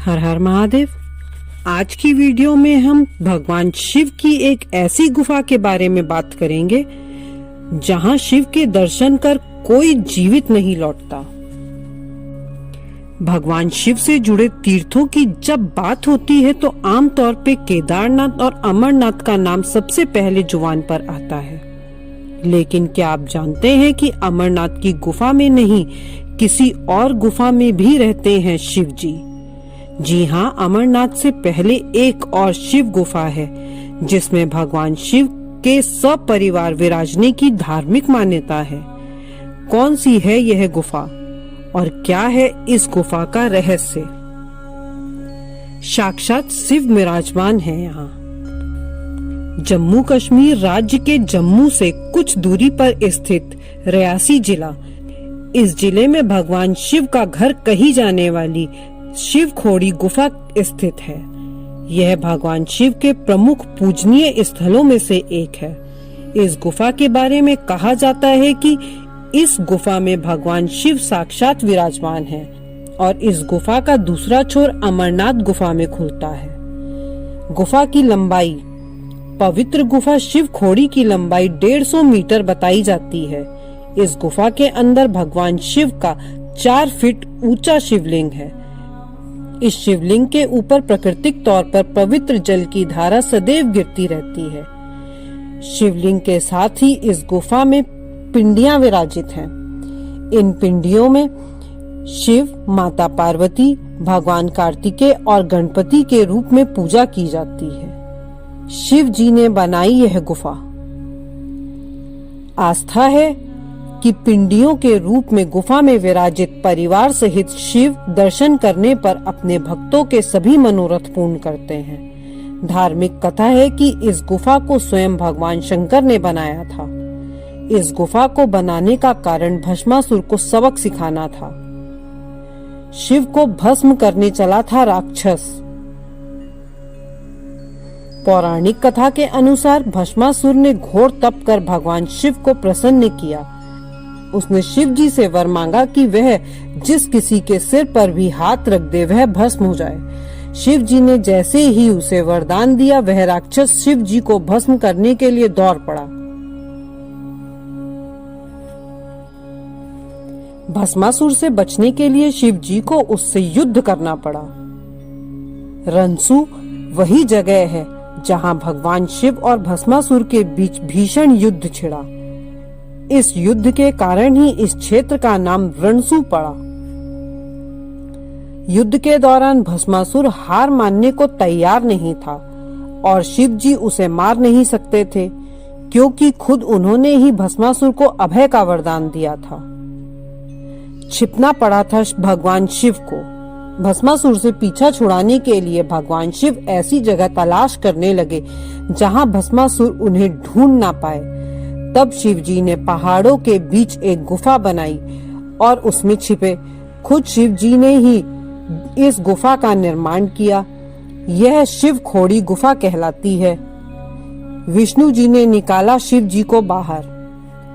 हर हर महादेव। आज की वीडियो में हम भगवान शिव की एक ऐसी गुफा के बारे में बात करेंगे जहां शिव के दर्शन कर कोई जीवित नहीं लौटता। भगवान शिव से जुड़े तीर्थों की जब बात होती है तो आमतौर पे केदारनाथ और अमरनाथ का नाम सबसे पहले जुबान पर आता है। लेकिन क्या आप जानते हैं कि अमरनाथ की गुफा में नहीं, किसी और गुफा में भी रहते हैं शिव जी। जी हाँ, अमरनाथ से पहले एक और शिव गुफा है जिसमें भगवान शिव के सपरिवार विराजने की धार्मिक मान्यता है। कौन सी है यह गुफा और क्या है इस गुफा का रहस्य? साक्षात शिव विराजमान है यहाँ। जम्मू कश्मीर राज्य के जम्मू से कुछ दूरी पर स्थित रियासी जिला, इस जिले में भगवान शिव का घर कही जाने वाली शिव खोड़ी गुफा स्थित है। यह भगवान शिव के प्रमुख पूजनीय स्थलों में से एक है। इस गुफा के बारे में कहा जाता है कि इस गुफा में भगवान शिव साक्षात विराजमान है और इस गुफा का दूसरा छोर अमरनाथ गुफा में खुलता है। गुफा की लंबाई, पवित्र गुफा शिव खोड़ी की लंबाई 150 मीटर बताई जाती है। इस गुफा के अंदर भगवान शिव का 4 फीट ऊंचा शिवलिंग है। इस शिवलिंग के ऊपर प्राकृतिक तौर पर पवित्र जल की धारा सदैव गिरती रहती है। शिवलिंग के साथ ही इस गुफा में पिंडियां विराजित हैं। इन पिंडियों में शिव, माता पार्वती, भगवान कार्तिकेय और गणपति के रूप में पूजा की जाती है। शिव जी ने बनाई यह गुफा। आस्था है कि पिंडियों के रूप में गुफा में विराजित परिवार सहित शिव दर्शन करने पर अपने भक्तों के सभी मनोरथ पूर्ण करते हैं। धार्मिक कथा है कि इस गुफा को स्वयं भगवान शंकर ने बनाया था। इस गुफा को बनाने का कारण भस्मासुर को सबक सिखाना था। शिव को भस्म करने चला था राक्षस। पौराणिक कथा के अनुसार भस्मासुर ने घोर तप कर भगवान शिव को प्रसन्न किया। उसने शिव जी से वर मांगा कि वह जिस किसी के सिर पर भी हाथ रख दे वह भस्म हो जाए। शिव जी ने जैसे ही उसे वरदान दिया, वह राक्षस शिव जी को भस्म करने के लिए दौड़ पड़ा। भस्मासुर से बचने के लिए शिव जी को उससे युद्ध करना पड़ा। रंसू वही जगह है जहां भगवान शिव और भस्मासुर के बीच भीषण युद्ध छिड़ा। इस युद्ध के कारण ही इस क्षेत्र का नाम रणसू पड़ा। युद्ध के दौरान भस्मासुर हार मानने को तैयार नहीं था और शिव जी उसे मार नहीं सकते थे, क्योंकि खुद उन्होंने ही भस्मासुर को अभय का वरदान दिया था। छिपना पड़ा था भगवान शिव को। भस्मासुर से पीछा छुड़ाने के लिए भगवान शिव ऐसी जगह तलाश करने लगे जहां भस्मासुर उन्हें ढूंढ ना पाए। तब शिव जी ने पहाड़ों के बीच एक गुफा बनाई और उसमें छिपे। खुद शिव जी ने ही इस गुफा का निर्माण किया। यह शिव खोड़ी गुफा कहलाती है। विष्णु जी ने निकाला शिव जी को बाहर।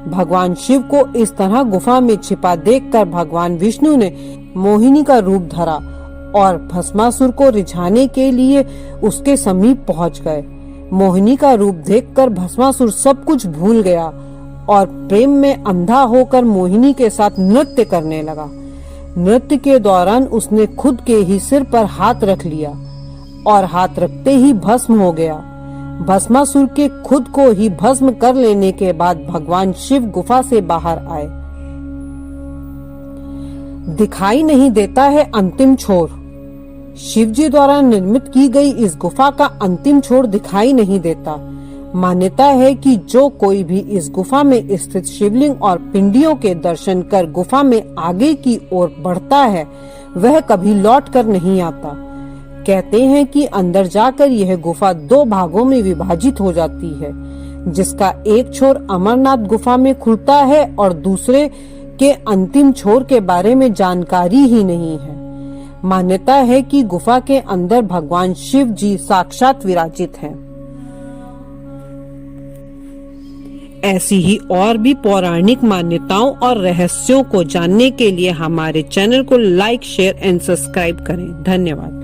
भगवान शिव को इस तरह गुफा में छिपा देखकर भगवान विष्णु ने मोहिनी का रूप धरा और भस्मासुर को रिझाने के लिए उसके समीप पहुंच गए। मोहिनी का रूप देखकर भस्मासुर सब कुछ भूल गया और प्रेम में अंधा होकर मोहिनी के साथ नृत्य करने लगा। नृत्य के दौरान उसने खुद के ही सिर पर हाथ रख लिया और हाथ रखते ही भस्म हो गया। भस्मासुर के खुद को ही भस्म कर लेने के बाद भगवान शिव गुफा से बाहर आए। दिखाई नहीं देता है अंतिम छोर। शिव जी द्वारा निर्मित की गई इस गुफा का अंतिम छोर दिखाई नहीं देता। मान्यता है कि जो कोई भी इस गुफा में स्थित शिवलिंग और पिंडियों के दर्शन कर गुफा में आगे की ओर बढ़ता है, वह कभी लौट कर नहीं आता। कहते हैं कि अंदर जाकर यह गुफा 2 भागों में विभाजित हो जाती है, जिसका एक छोर अमरनाथ गुफा में खुलता है और दूसरे के अंतिम छोर के बारे में जानकारी ही नहीं है। मान्यता है कि गुफा के अंदर भगवान शिव जी साक्षात विराजित हैं। ऐसी ही और भी पौराणिक मान्यताओं और रहस्यों को जानने के लिए हमारे चैनल को लाइक, शेयर एंड सब्सक्राइब करें। धन्यवाद।